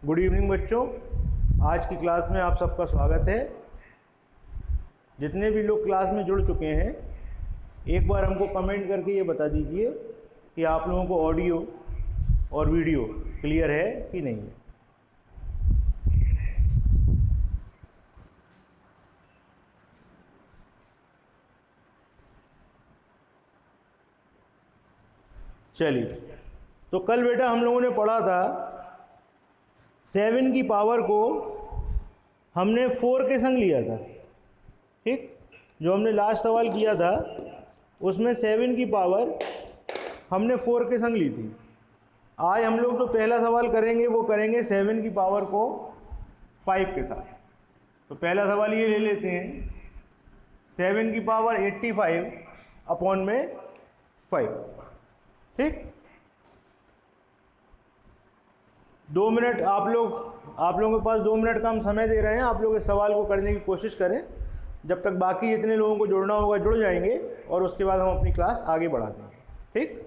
Good evening बच्चों, आज की क्लास में आप सबका स्वागत है। जितने भी लोग क्लास में जुड़ चुके हैं, एक बार हमको कमेंट करके ये बता दीजिए कि आप लोगों को ऑडियो और वीडियो क्लियर है कि नहीं है। चलिए, तो कल बेटा हम लोगों ने पढ़ा था 7 की पावर को हमने 4 के संग लिया था। ठीक, जो हमने लास्ट सवाल किया था उसमें 7 की पावर हमने 4 के संग ली थी। आज हम लोग तो पहला सवाल करेंगे, वो करेंगे 7 की पावर को 5 के साथ। तो पहला सवाल ये ले लेते हैं, 7 की पावर 85 अपॉन में 5। ठीक, 2 मिनट आप लोगों के पास 2 मिनट का हम समय दे रहे हैं। आप लोग इस सवाल को करने की कोशिश करें, जब तक बाकी जितने लोगों को जुड़ना होगा जुड़ जाएंगे और उसके बाद हम अपनी क्लास आगे बढ़ा देंगे। ठीक,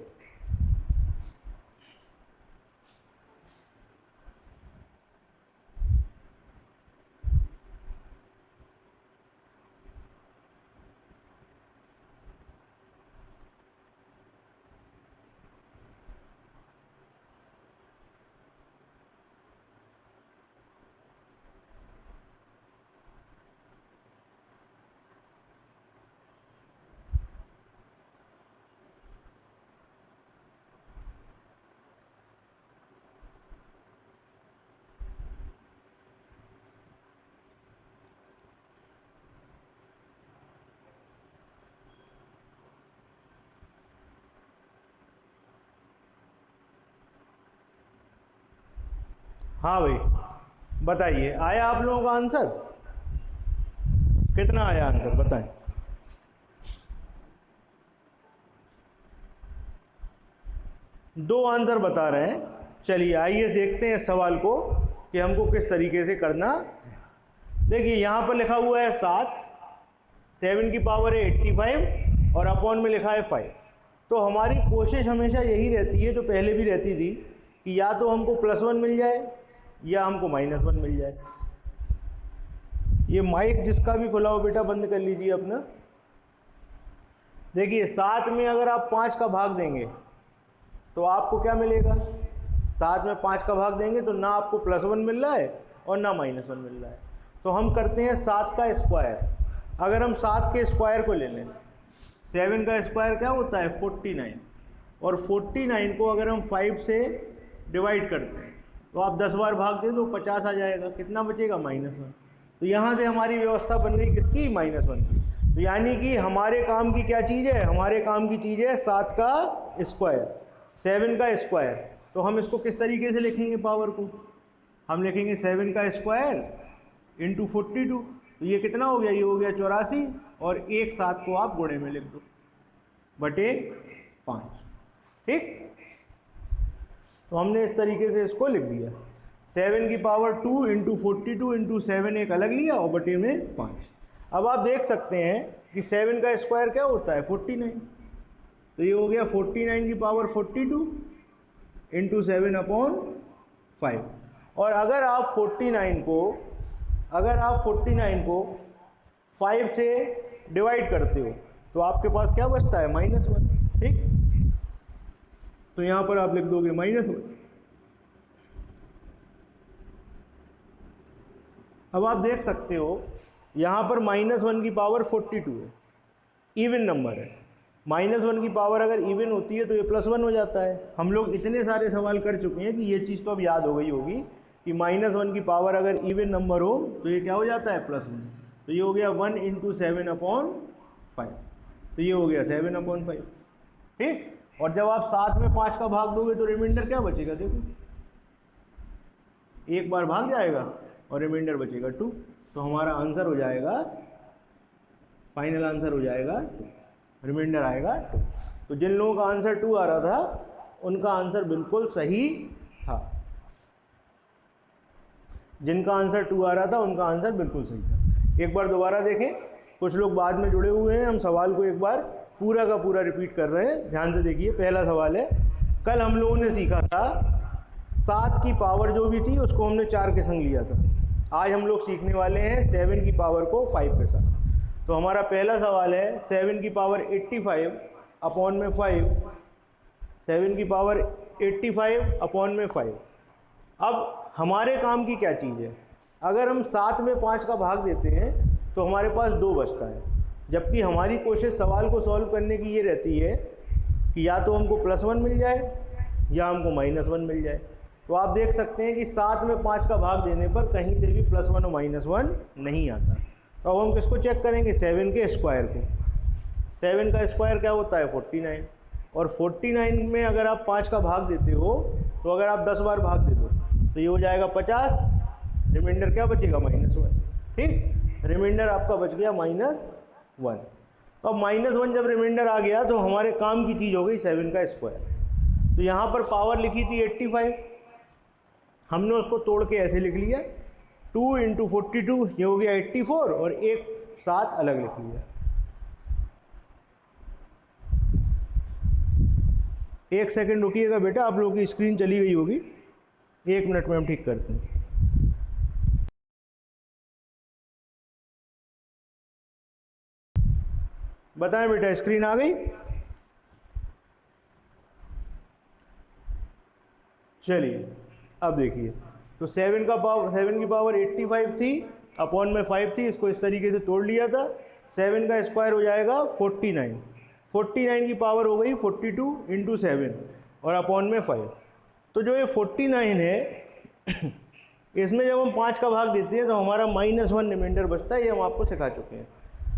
हाँ भाई बताइए, आया आप लोगों का आंसर? कितना आया आंसर बताएं। दो आंसर बता रहे हैं। चलिए आइए देखते हैं इस सवाल को कि हमको किस तरीके से करना है। देखिए यहाँ पर लिखा हुआ है 7 की पावर है 85 और अपॉन में लिखा है 5। तो हमारी कोशिश हमेशा यही रहती है, जो पहले भी रहती थी, कि या तो हमको +1 मिल जाए या हमको -1 मिल जाए। ये माइक जिसका भी खुला हो बेटा बंद कर लीजिए अपना। देखिए 7 में अगर आप 5 का भाग देंगे तो आपको क्या मिलेगा? 7 में 5 का भाग देंगे तो ना आपको +1 मिल रहा है और ना -1 मिल रहा है। तो हम करते हैं 7 का स्क्वायर। अगर हम 7 के स्क्वायर को ले लें, 7 का स्क्वायर क्या होता है? 49। और 49 को अगर हम 5 से डिवाइड करते हैं तो आप 10 बार भाग दें तो 50 आ जाएगा। कितना बचेगा? -1। तो यहाँ से हमारी व्यवस्था बन गई किसकी? -1 की। तो यानी कि हमारे काम की क्या चीज़ है? हमारे काम की चीज़ है 7 का स्क्वायर, 7 का स्क्वायर। तो हम इसको किस तरीके से लिखेंगे पावर को? हम लिखेंगे 7 का स्क्वायर इंटू 42। तो ये कितना हो गया? ये हो गया 84। और एक 7 को आप गुणे में लिख दो बटे 5। ठीक, तो हमने इस तरीके से इसको लिख दिया। 7 की पावर 2 इंटू 42 इंटू 7 एक अलग लिया और बटे में 5। अब आप देख सकते हैं कि 7 का स्क्वायर क्या होता है? 49। तो ये हो गया 49 की पावर 42 इंटू 7 अपॉन 5। और अगर आप 49 को 5 से डिवाइड करते हो तो आपके पास क्या बचता है? -1। ठीक, तो यहाँ पर आप लिख दोगे -1। अब आप देख सकते हो यहाँ पर -1 की पावर 42 है, इवन नंबर है। -1 की पावर अगर इवन होती है तो ये +1 हो जाता है। हम लोग इतने सारे सवाल कर चुके हैं कि ये चीज़ तो अब याद हो गई होगी कि -1 की पावर अगर इवन नंबर हो तो ये क्या हो जाता है? +1। तो ये हो गया 1 इंटू 7 अपॉन 5। तो ये हो गया 7 अपॉन 5। ठीक, और जब आप 7 में 5 का भाग दोगे तो रिमाइंडर क्या बचेगा? देखो, एक बार भाग जाएगा और रिमाइंडर बचेगा 2। तो हमारा आंसर हो जाएगा, फाइनल आंसर हो जाएगा 2, रिमाइंडर आएगा 2। तो जिन लोगों का आंसर 2 आ रहा था उनका आंसर बिल्कुल सही था। जिनका आंसर 2 आ रहा था उनका आंसर बिल्कुल सही था। एक बार दोबारा देखें, कुछ लोग बाद में जुड़े हुए हैं, हम सवाल को एक बार पूरा का पूरा रिपीट कर रहे हैं। ध्यान से देखिए, पहला सवाल है, कल हम लोगों ने सीखा था 7 की पावर जो भी थी उसको हमने 4 के संग लिया था। आज हम लोग सीखने वाले हैं 7 की पावर को 5 के साथ। तो हमारा पहला सवाल है 7 की पावर 85 अपॉन में 5, 7 की पावर 85 अपॉन में 5। अब हमारे काम की क्या चीज़ है, अगर हम 7 में 5 का भाग देते हैं तो हमारे पास 2 बचता है, जबकि हमारी कोशिश सवाल को सॉल्व करने की ये रहती है कि या तो हमको +1 मिल जाए या हमको -1 मिल जाए। तो आप देख सकते हैं कि 7 में 5 का भाग देने पर कहीं से भी +1 और -1 नहीं आता। तो अब हम किसको चेक करेंगे, 7 के स्क्वायर को। 7 का स्क्वायर क्या होता है, 49, और 49 में अगर आप 5 का भाग देते हो तो अगर आप 10 बार भाग दे दो तो ये हो जाएगा 50, रिमाइंडर क्या बचेगा, -1। ठीक, रिमाइंडर आपका बच गया -1। तो अब -1 जब रिमाइंडर आ गया तो हमारे काम की चीज़ हो गई 7 का स्क्वायर। तो यहाँ पर पावर लिखी थी 85, हमने उसको तोड़ के ऐसे लिख लिया 2 × 42, ये हो गया 84, और एक 7 अलग लिख लिया। एक सेकंड रुकिएगा बेटा, आप लोगों की स्क्रीन चली गई होगी, 1 मिनट में हम ठीक करते हैं। बताएं बेटा, स्क्रीन आ गई? चलिए अब देखिए, तो 7 की पावर 85 थी, अपॉन में 5 थी, इसको इस तरीके से तोड़ लिया था। 7 का स्क्वायर हो जाएगा 49, 49 की पावर हो गई 42 × 7 और अपॉन में 5। तो जो ये 49 है इसमें जब हम 5 का भाग देते हैं तो हमारा -1 रिमाइंडर बचता है, ये हम आपको सिखा चुके हैं।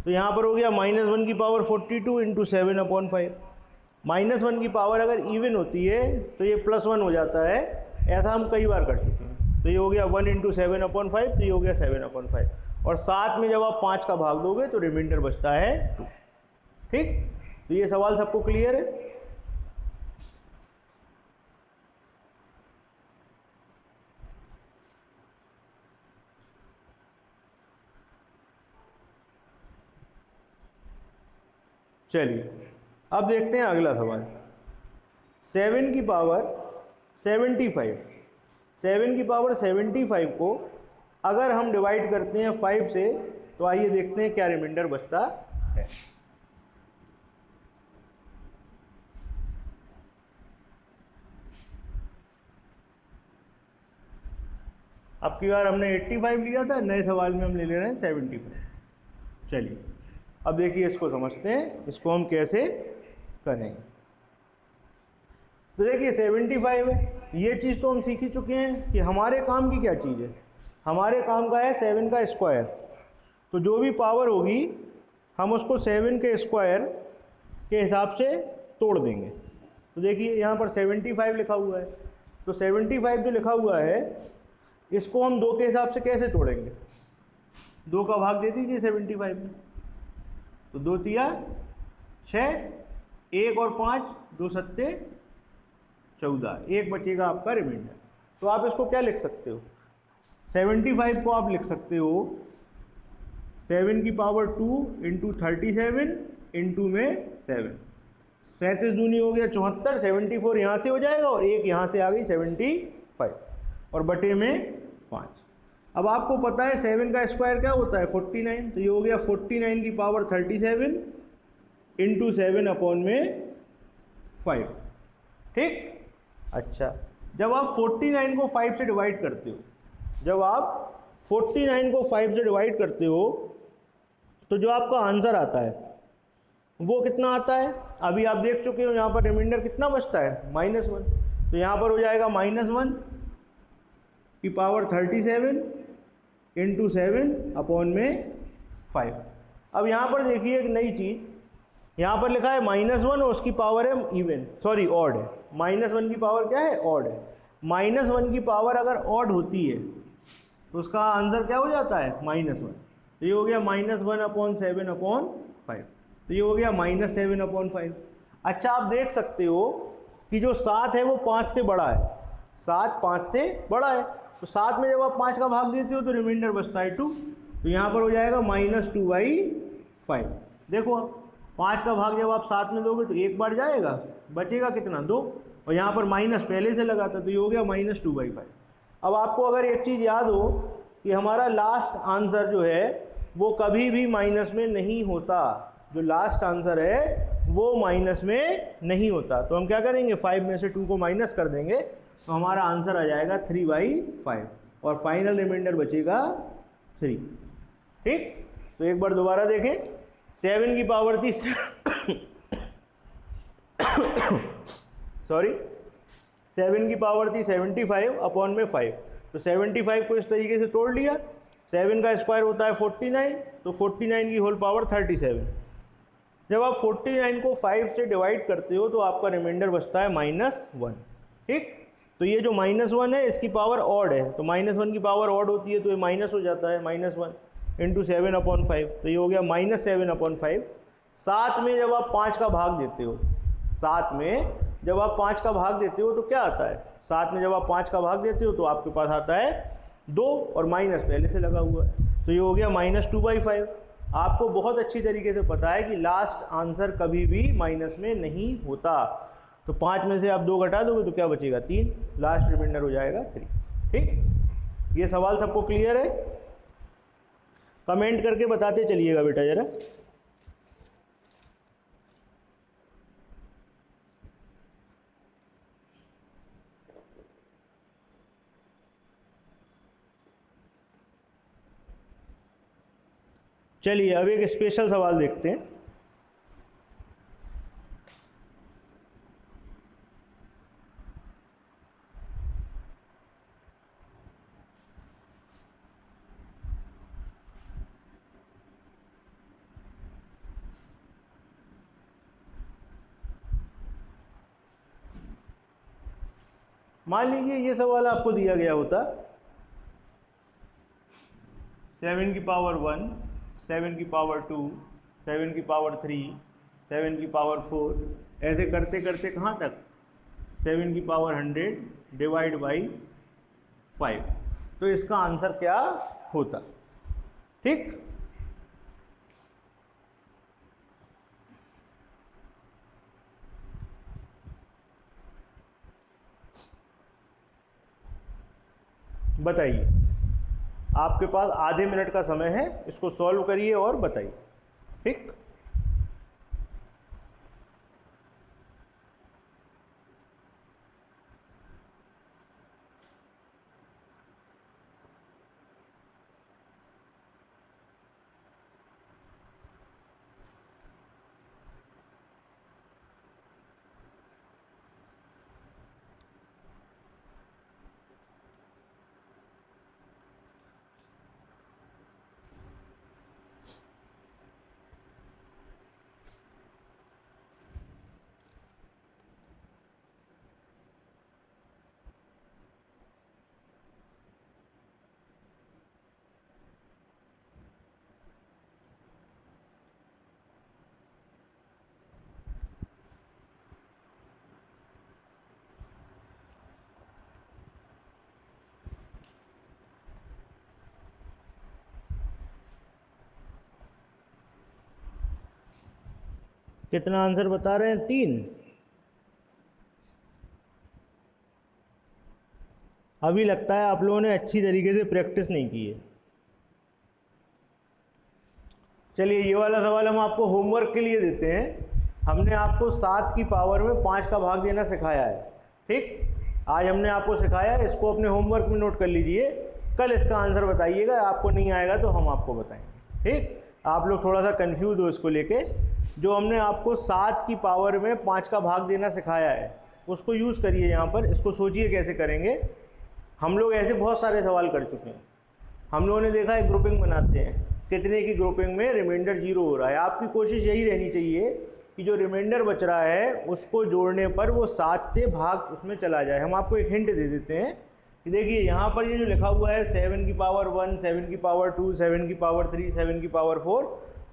तो यहाँ पर हो गया -1 की पावर 42 × 7 अपॉन 5। -1 की पावर अगर इवन होती है तो ये +1 हो जाता है, ऐसा हम कई बार कर चुके हैं। तो ये हो गया 1 × 7 अपॉन 5, तो ये हो गया 7 अपॉन 5, और 7 में जब आप 5 का भाग दोगे तो रिमाइंडर बचता है 2। ठीक, तो ये सवाल सबको क्लियर है? चलिए अब देखते हैं अगला सवाल। 7 की पावर 75, 7 की पावर 75 को अगर हम डिवाइड करते हैं 5 से तो आइए देखते हैं क्या रिमाइंडर बचता है। अब की बार हमने 85 लिया था, नए सवाल में हम ले रहे हैं 75। चलिए अब देखिए, इसको समझते हैं, इसको हम कैसे करेंगे। तो देखिए 75 है, ये चीज़ तो हम सीख ही चुके हैं कि हमारे काम की क्या चीज़ है, हमारे काम का है 7 का स्क्वायर। तो जो भी पावर होगी हम उसको 7 के स्क्वायर के हिसाब से तोड़ देंगे। तो देखिए यहाँ पर 75 लिखा हुआ है, तो 75 जो लिखा हुआ है इसको हम 2 के हिसाब से कैसे तोड़ेंगे, 2 का भाग दे दीजिए 75 में, तो 2 तिया 6, 1 और 5, 2 सत्ते 14, 1 बचेगा आपका रिमाइंडर। तो आप इसको क्या लिख सकते हो, 75 को आप लिख सकते हो 7 की पावर 2 × 37 इंटू में 7, 37 दूनी हो गया 74, 74 यहाँ से हो जाएगा और 1 यहाँ से आ गई 75, और बटे में 5। अब आपको पता है 7 का स्क्वायर क्या होता है, 49, तो ये हो गया 49 की पावर 37 × 7 अपॉन में 5। ठीक, अच्छा, जब आप 49 को 5 से डिवाइड करते हो, जब आप 49 को 5 से डिवाइड करते हो तो जो आपका आंसर आता है वो कितना आता है, अभी आप देख चुके हो यहाँ पर रिमाइंडर कितना बचता है, -1। तो यहाँ पर हो जाएगा -1 की पावर 37 × 7 अपॉन में 5। अब यहाँ पर देखिए एक नई चीज़, यहाँ पर लिखा है -1 और उसकी पावर है इवन, सॉरी ऑड है। -1 की पावर क्या है, ऑड है। -1 की पावर अगर ऑड होती है तो उसका आंसर क्या हो जाता है, -1। तो ये हो गया -1 अपॉन 7 अपॉन 5, तो ये हो गया -7 अपॉन 5। अच्छा, आप देख सकते हो कि जो 7 है वो 5 से बड़ा है, 7 5 से बड़ा है, तो 7 में जब आप 5 का भाग देते हो तो रिमाइंडर बचता है 2, तो यहाँ पर हो जाएगा -2/5। देखो 5 का भाग जब आप 7 में दोगे तो 1 बार जाएगा, बचेगा कितना, 2, और यहाँ पर माइनस पहले से लगा था, तो ये हो गया -2/5। अब आपको अगर एक चीज़ याद हो कि हमारा लास्ट आंसर जो है वो कभी भी माइनस में नहीं होता, जो लास्ट आंसर है वो माइनस में नहीं होता, तो हम क्या करेंगे 5 में से 2 को माइनस कर देंगे, तो हमारा आंसर आ जाएगा 3/5 और फाइनल रिमाइंडर बचेगा 3। ठीक, तो एक बार दोबारा देखें, 7 की पावर थी सॉरी 7 की पावर थी 75 अपॉन में 5, तो 75 को इस तरीके से तोड़ लिया, 7 का स्क्वायर होता है 49, तो 49 की होल पावर 37। जब आप 49 को 5 से डिवाइड करते हो तो आपका रिमाइंडर बचता है -1। ठीक, तो ये जो -1 है इसकी पावर ऑड है, तो -1 की पावर ऑड होती है तो ये माइनस हो जाता है, -1 इंटू 7/5, तो ये हो गया -7/5। साथ में जब आप 5 का भाग देते हो, साथ में जब आप 5 का भाग देते हो तो क्या आता है, साथ में जब आप 5 का भाग देते हो तो आपके पास आता है 2 और माइनस पहले से लगा हुआ है, तो ये हो गया -2/5। आपको बहुत अच्छी तरीके से पता है कि लास्ट आंसर कभी भी माइनस में नहीं होता, तो 5 में से आप 2 घटा दोगे तो क्या बचेगा 3, लास्ट रिमाइंडर हो जाएगा 3। ठीक, ये सवाल सबको क्लियर है? कमेंट करके बताते चलिएगा बेटा जरा। चलिए अब एक स्पेशल सवाल देखते हैं। मान लीजिए ये सवाल आपको दिया गया होता 7 की पावर 1, 7 की पावर 2, 7 की पावर 3, 7 की पावर 4, ऐसे करते करते कहाँ तक 7 की पावर 100 डिवाइड बाई 5, तो इसका आंसर क्या होता? ठीक, बताइए, आपके पास आधे मिनट का समय है, इसको सॉल्व करिए और बताइए। ठीक, कितना आंसर बता रहे हैं? 3। अभी लगता है आप लोगों ने अच्छी तरीके से प्रैक्टिस नहीं की है। चलिए ये वाला सवाल हम आपको होमवर्क के लिए देते हैं। हमने आपको 7 की पावर में 5 का भाग देना सिखाया है। ठीक, आज हमने आपको सिखाया है, इसको अपने होमवर्क में नोट कर लीजिए, कल इसका आंसर बताइएगा, आपको नहीं आएगा तो हम आपको बताएंगे। ठीक, आप लोग थोड़ा सा कंफ्यूज हो इसको लेके। जो हमने आपको 7 की पावर में 5 का भाग देना सिखाया है उसको यूज़ करिए यहाँ पर। इसको सोचिए कैसे करेंगे। हम लोग ऐसे बहुत सारे सवाल कर चुके हैं। हम लोगों ने देखा है ग्रुपिंग बनाते हैं, कितने की ग्रुपिंग में रिमाइंडर 0 हो रहा है। आपकी कोशिश यही रहनी चाहिए कि जो रिमाइंडर बच रहा है उसको जोड़ने पर वो 7 से भाग उसमें चला जाए। हम आपको एक हिंट दे देते हैं कि देखिए यहाँ पर ये जो लिखा हुआ है 7 की पावर 1, 7 की पावर 2, 7 की पावर 3, 7 की पावर 4,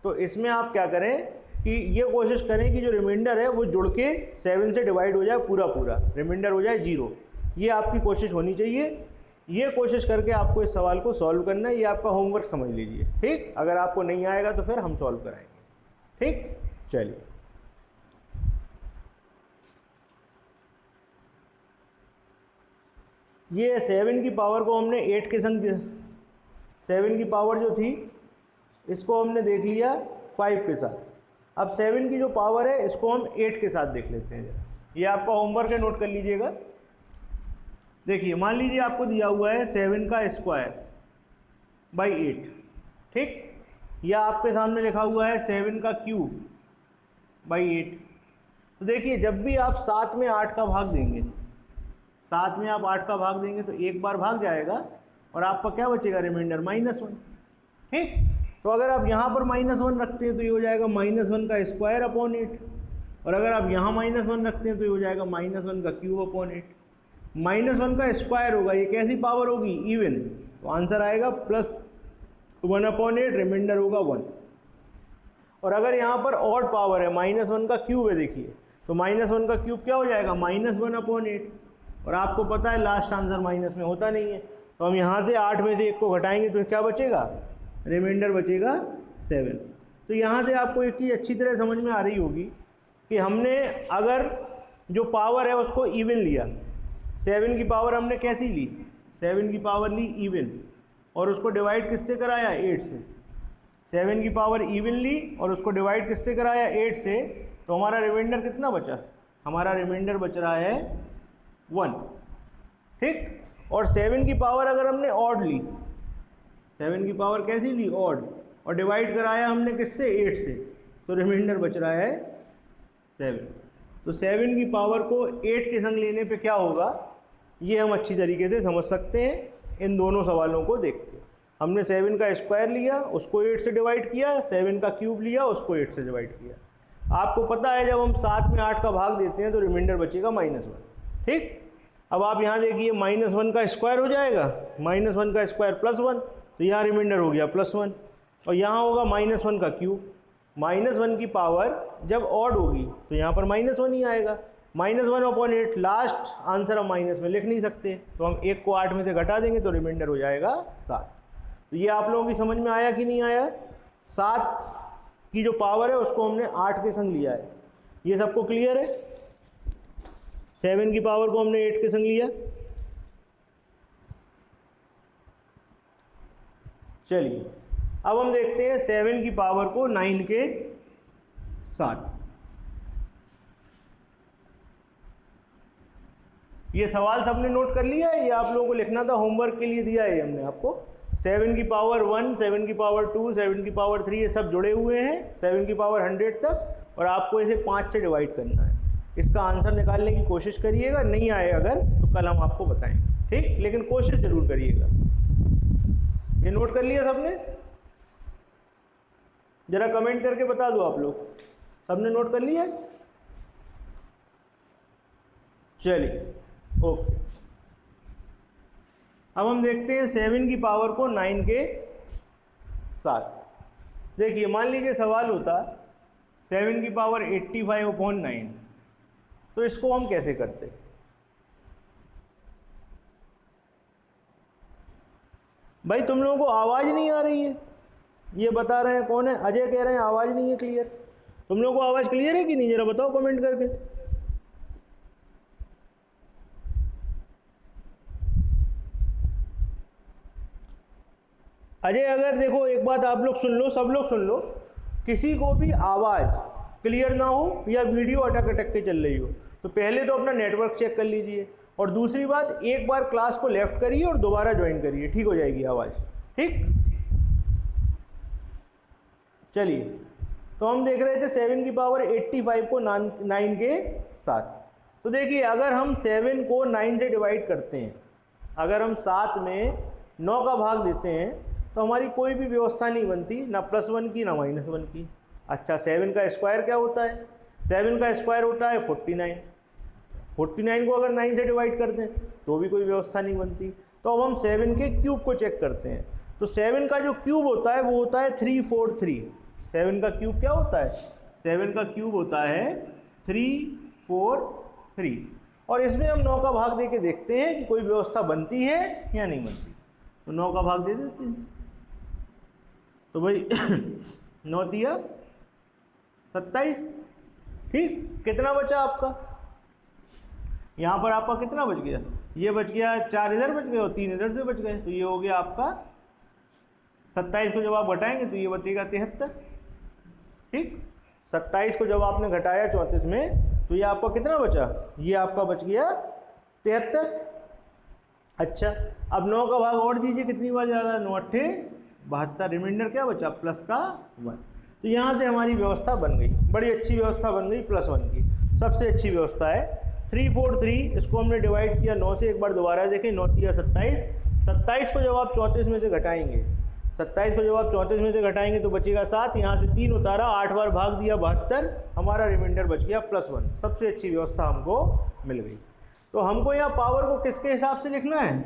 तो इसमें आप क्या करें कि ये कोशिश करें कि जो रिमाइंडर है वो जुड़ के 7 से डिवाइड हो जाए, पूरा पूरा रिमाइंडर हो जाए 0। ये आपकी कोशिश होनी चाहिए। ये कोशिश करके आपको इस सवाल को सॉल्व करना है। ये आपका होमवर्क समझ लीजिए। ठीक, अगर आपको नहीं आएगा तो फिर हम सॉल्व कराएंगे। ठीक, चलिए। ये 7 की पावर को हमने 8 के संग 7 की पावर जो थी इसको हमने देख लिया 5 के साथ। अब 7 की जो पावर है इसको हम 8 के साथ देख लेते हैं। ये आपका होमवर्क है, नोट कर लीजिएगा। देखिए मान लीजिए आपको दिया हुआ है 7 का स्क्वायर बाई 8, ठीक, या आपके सामने लिखा हुआ है 7 का क्यूब बाई 8। तो देखिए जब भी आप 7 में 8 का भाग देंगे, 7 में आप 8 का भाग देंगे तो एक बार भाग जाएगा और आपका क्या बचेगा, रिमाइंडर -1, ठीक। तो अगर आप यहाँ पर -1 रखते हैं तो ये हो जाएगा -1 का स्क्वायर अपॉन 8, और अगर आप यहाँ -1 रखते हैं तो ये हो जाएगा -1 का क्यूब अपॉन 8। -1 का स्क्वायर होगा, ये कैसी पावर होगी, इवन, तो आंसर आएगा +1 अपॉन 8, रिमाइंडर होगा 1। और अगर यहाँ पर ऑड पावर है, -1 का क्यूब है, देखिए तो -1 का क्यूब क्या हो जाएगा, -1 अपॉन 8, और आपको पता है लास्ट आंसर माइनस में होता नहीं है, तो हम यहाँ से 8 में से 1 को घटाएंगे तो क्या बचेगा, रिमाइंडर बचेगा 7। तो यहाँ से आपको एक चीज़ अच्छी तरह समझ में आ रही होगी कि हमने अगर जो पावर है उसको इवन लिया, 7 की पावर हमने कैसी ली, 7 की पावर ली इवन, और उसको डिवाइड किससे कराया, 8 से। 7 की पावर इवन ली और उसको डिवाइड किससे कराया, 8 से, तो हमारा रिमाइंडर कितना बचा, हमारा रिमाइंडर बच रहा है 1, ठीक। और 7 की पावर अगर हमने ऑड ली, 7 की पावर कैसी ली, ऑड, और डिवाइड कराया हमने किससे, 8 से, तो रिमाइंडर बच रहा है 7। तो 7 की पावर को 8 के संग लेने पे क्या होगा, ये हम अच्छी तरीके से समझ सकते हैं इन दोनों सवालों को देख के। हमने 7 का स्क्वायर लिया, उसको 8 से डिवाइड किया, 7 का क्यूब लिया, उसको 8 से डिवाइड किया। आपको पता है जब हम 7 में 8 का भाग देते हैं तो रिमाइंडर बचेगा -1, ठीक। अब आप यहाँ देखिए -1 का स्क्वायर हो जाएगा, -1 का स्क्वायर +1, तो यहाँ रिमाइंडर हो गया +1, और यहाँ होगा -1 का क्यूब। -1 की पावर जब ऑड होगी तो यहाँ पर -1 ही आएगा, -1 अपॉन 8, लास्ट आंसर हम माइनस में लिख नहीं सकते, तो हम 1 को 8 में से घटा देंगे तो रिमाइंडर हो जाएगा 7। तो ये आप लोगों की समझ में आया कि नहीं आया, 7 की जो पावर है उसको हमने 8 के संग लिया है, ये सबको क्लियर है। 7 की पावर को हमने 8 के संग लिया। चलिए अब हम देखते हैं 7 की पावर को 9 के साथ। ये सवाल सबने नोट कर लिया है, ये आप लोगों को लिखना था, होमवर्क के लिए दिया है हमने आपको। 7 की पावर 1, 7 की पावर 2, 7 की पावर 3, ये सब जुड़े हुए हैं 7 की पावर 100 तक, और आपको इसे 5 से डिवाइड करना है। इसका आंसर निकालने की कोशिश करिएगा, नहीं आए अगर तो कल हम आपको बताएंगे, ठीक, लेकिन कोशिश जरूर करिएगा। ये नोट कर लिया सबने, जरा कमेंट करके बता दो आप लोग, सबने नोट कर लिया? चलिए ओके। अब हम देखते हैं 7 की पावर को 9 के साथ। देखिए मान लीजिए सवाल होता 7 की पावर 85/9, तो इसको हम कैसे करते? भाई तुम लोगों को आवाज़ नहीं आ रही है, ये बता रहे हैं कौन है, अजय कह रहे हैं आवाज़ नहीं है क्लियर। तुम लोगों को आवाज़ क्लियर है कि नहीं, जरा बताओ कमेंट करके। अजय अगर देखो एक बात आप लोग सुन लो, सब लोग सुन लो, किसी को भी आवाज़ क्लियर ना हो या वीडियो अटक अटक के चल रही हो तो पहले तो अपना नेटवर्क चेक कर लीजिए, और दूसरी बात एक बार क्लास को लेफ्ट करिए और दोबारा ज्वाइन करिए, ठीक हो जाएगी आवाज़, ठीक। चलिए तो हम देख रहे थे 7 की पावर 85 को 9 के साथ। तो देखिए अगर हम 7 को 9 से डिवाइड करते हैं, अगर हम 7 में 9 का भाग देते हैं तो हमारी कोई भी व्यवस्था नहीं बनती, ना +1 की ना -1 की। अच्छा 7 का स्क्वायर क्या होता है, 7 का स्क्वायर होता है 49, 49 को अगर 9 से डिवाइड कर दें तो भी कोई व्यवस्था नहीं बनती। तो अब हम 7 के क्यूब को चेक करते हैं, तो 7 का जो क्यूब होता है वो होता है 343। 7 का क्यूब क्या होता है, 7 का क्यूब होता है 343, और इसमें हम 9 का भाग दे के देखते हैं कि कोई व्यवस्था बनती है या नहीं बनती। तो 9 का भाग दे देते हैं, तो भाई 9 दिया 27, ठीक। कितना बचा आपका, यहाँ पर आपका कितना बच गया, ये बच गया 4 इधर बच गए और 3 इधर से बच गए, तो ये हो गया आपका 27 को जब आप घटाएंगे तो ये बचेगा 73। ठीक, 27 को जब आपने घटाया 34 में तो ये आपका कितना बचा, ये आपका बच गया 73। अच्छा, अब 9 का भाग और दीजिए, कितनी बार जा रहा है, 9 अट्ठे 72, रिमाइंडर क्या बचा प्लस का 1। तो यहाँ से हमारी व्यवस्था बन गई, बड़ी अच्छी व्यवस्था बन गई +1 की, सबसे अच्छी व्यवस्था है। 3 4 3 इसको हमने डिवाइड किया 9 से, एक बार दोबारा देखें, 9 3 27, 27 को जब आप 34 में से घटाएंगे, 27 को जब आप 34 में से घटाएंगे तो बचेगा 7, यहाँ से 3 उतारा, 8 बार भाग दिया 72, हमारा रिमाइंडर बच गया +1। सबसे अच्छी व्यवस्था हमको मिल गई। तो हमको यहाँ पावर को किसके हिसाब से लिखना है,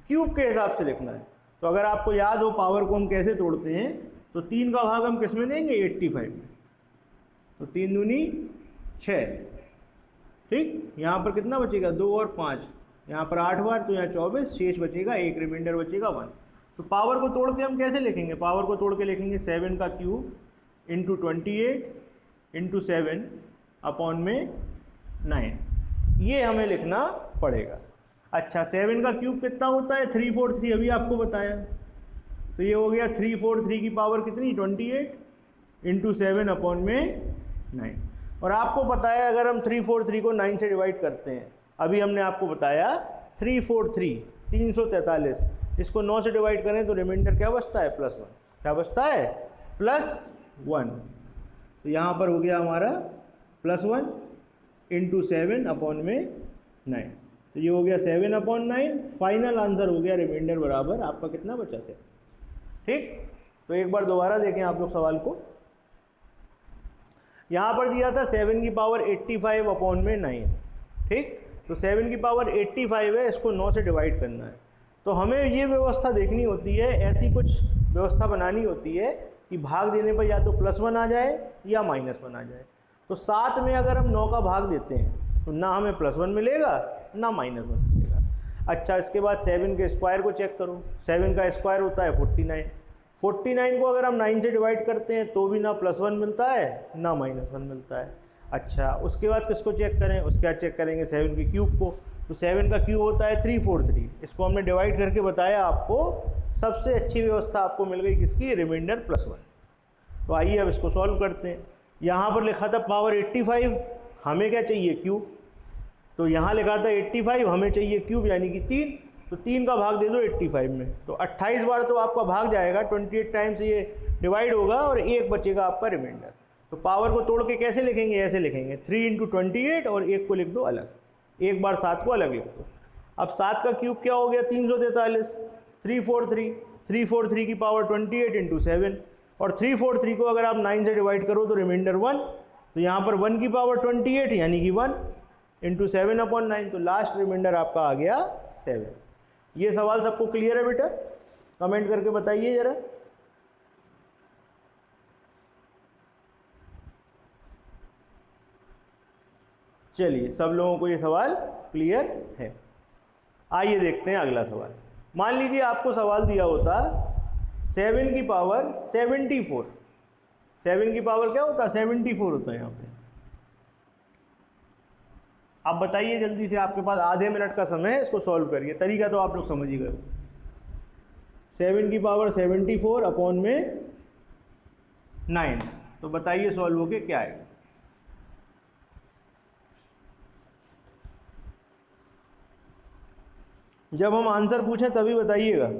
क्यूब के हिसाब से लिखना है। तो अगर आपको याद हो पावर को हम कैसे तोड़ते हैं, तो 3 का भाग हम किस में देंगे, 85 में, तो 3 दूनी 6। ठीक, यहाँ पर कितना बचेगा, 2 और 5, यहाँ पर 8 बार, तो यहाँ 24, शेष बचेगा 1, रिमाइंडर बचेगा 1। तो पावर को तोड़ के हम कैसे लिखेंगे, पावर को तोड़ के लिखेंगे 7 का क्यूब इंटू 28 इंटू 7 अपॉन में 9, ये हमें लिखना पड़ेगा। अच्छा, 7 का क्यूब कितना होता है, 343, अभी आपको बताया, तो ये हो गया 343 की पावर कितनी, 28 इंटू 7 अपॉन में 9। और आपको पता है अगर हम 343 को 9 से डिवाइड करते हैं, अभी हमने आपको बताया 343 343, इसको 9 से डिवाइड करें तो रिमाइंडर क्या बचता है, +1, क्या बचता है, +1। तो यहाँ पर हो गया हमारा +1 इंटू 7 अपॉन में 9, तो ये हो गया 7 अपॉन 9, फाइनल आंसर हो गया रिमाइंडर बराबर आपका कितना बचा, 7। ठीक, तो एक बार दोबारा देखें आप लोग सवाल को, यहाँ पर दिया था 7 की पावर 85 अपॉन में 9। ठीक, तो 7 की पावर 85 है, इसको 9 से डिवाइड करना है, तो हमें ये व्यवस्था देखनी होती है, ऐसी कुछ व्यवस्था बनानी होती है कि भाग देने पर या तो +1 आ जाए या -1 आ जाए। तो 7 में अगर हम 9 का भाग देते हैं तो ना हमें +1 मिलेगा ना -1 मिलेगा। अच्छा, इसके बाद 7 के स्क्वायर को चेक करो, 7 का स्क्वायर होता है 49, 49 को अगर हम 9 से डिवाइड करते हैं तो भी ना +1 मिलता है ना -1 मिलता है। अच्छा, उसके बाद किसको चेक करें, उसके बाद चेक करेंगे 7 के क्यूब को, तो 7 का क्यूब होता है 343, इसको हमने डिवाइड करके बताया आपको, सबसे अच्छी व्यवस्था आपको मिल गई किसकी, रिमाइंडर +1। तो आइए अब इसको सॉल्व करते हैं। यहाँ पर लिखा था पावर 85, हमें क्या चाहिए, क्यूब, तो यहाँ लिखा था 85, हमें चाहिए क्यूब यानी कि 3, तो 3 का भाग दे दो 85 में, तो 28 बार तो आपका भाग जाएगा, 28 टाइम्स ये डिवाइड होगा और 1 बचेगा आपका रिमाइंडर। तो पावर को तोड़ के कैसे लिखेंगे, ऐसे लिखेंगे 3 इंटू 28 और 1 को लिख दो अलग, एक बार 7 को अलग लिख दो। अब 7 का क्यूब क्या हो गया, 343, 343 की पावर 28 इंटू 7, और 343 को अगर आप 9 से डिवाइड करो तो रिमाइंडर 1, तो यहाँ पर 1 की पावर 28 यानी कि 1 इंटू 7 अपॉन 9, तो लास्ट रिमाइंडर आपका आ गया 7। ये सवाल सबको क्लियर है बेटा, कमेंट करके बताइए जरा। चलिए, सब लोगों को ये सवाल क्लियर है। आइए देखते हैं अगला सवाल। मान लीजिए आपको सवाल दिया होता 7 की पावर 74, 7 की पावर क्या होता है, 74 होता है यहाँ पे। आप बताइए जल्दी से, आपके पास आधे मिनट का समय है, इसको सॉल्व करिए, तरीका तो आप लोग समझ ही गए। 7 की पावर 74 अपॉन में 9, तो बताइए सॉल्व होके क्या आएगा। जब हम आंसर पूछें तभी बताइएगा।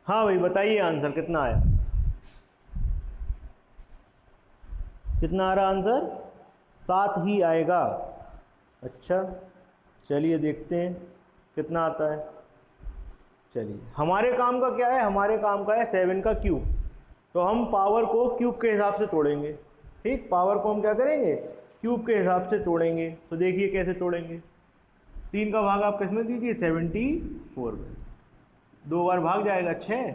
हाँ भाई बताइए आंसर कितना आया, कितना आ रहा आंसर। 7 ही आएगा। अच्छा चलिए देखते हैं कितना आता है। चलिए हमारे काम का क्या है, हमारे काम का है 7 का क्यूब, तो हम पावर को क्यूब के हिसाब से तोड़ेंगे। ठीक, पावर को हम क्या करेंगे, क्यूब के हिसाब से तोड़ेंगे। तो देखिए कैसे तोड़ेंगे। 3 का भाग आप किसमें दीजिए, 74 में। 2 बार भाग जाएगा 6,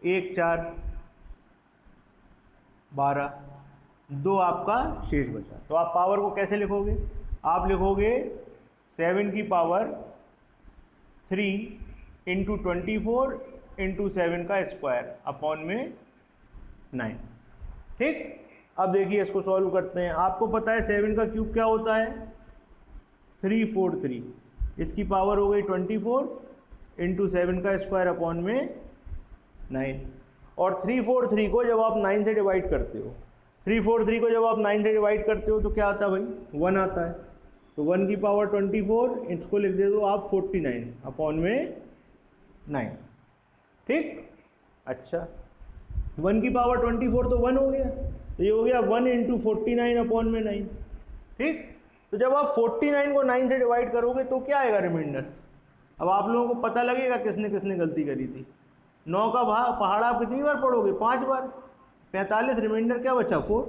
1 4 12, 2 आपका शेष बचा। तो आप पावर को कैसे लिखोगे, आप लिखोगे 7 की पावर 3 इंटू 24 इंटू 7 का स्क्वायर अपॉन में 9। ठीक, अब देखिए इसको सॉल्व करते हैं। आपको पता है 7 का क्यूब क्या होता है, 343। इसकी पावर हो गई 24 इंटू 7 का स्क्वायर अपॉन में 9। और 343 को जब आप 9 से डिवाइड करते हो, 343 को जब आप 9 से डिवाइड करते हो तो क्या आता है भाई, 1 आता है। तो 1 की पावर 24, इसको लिख दे दो आप 49 अपॉन में 9। ठीक, अच्छा 1 की पावर 24 तो 1 हो गया, तो ये हो गया 1 इंटू 49 अपॉन में 9। ठीक, तो जब आप 49 को 9 से डिवाइड करोगे तो क्या आएगा रिमाइंडर। अब आप लोगों को पता लगेगा किसने किसने गलती करी थी। 9 का पहाड़ आप कितनी बार पढ़ोगे, 5 बार। 45, रिमाइंडर क्या बचा 4।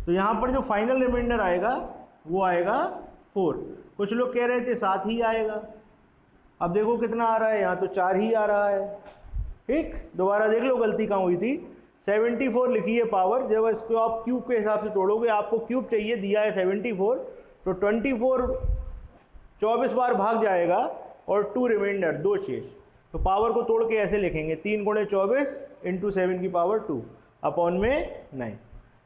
तो यहाँ पर जो फाइनल रिमाइंडर आएगा वो आएगा 4। कुछ लोग कह रहे थे 7 ही आएगा, अब देखो कितना आ रहा है, यहाँ तो 4 ही आ रहा है। ठीक, दोबारा देख लो गलती कहाँ हुई थी। 74 लिखी है पावर, जब इसको आप क्यूब के हिसाब से तोड़ोगे, आपको क्यूब चाहिए, दिया है 74, तो 24 24 बार भाग जाएगा और 2 रिमाइंडर, 2 शेष। तो पावर को तोड़ के ऐसे लिखेंगे 3 × 24 इंटू 7 की पावर 2 अपॉन में 9।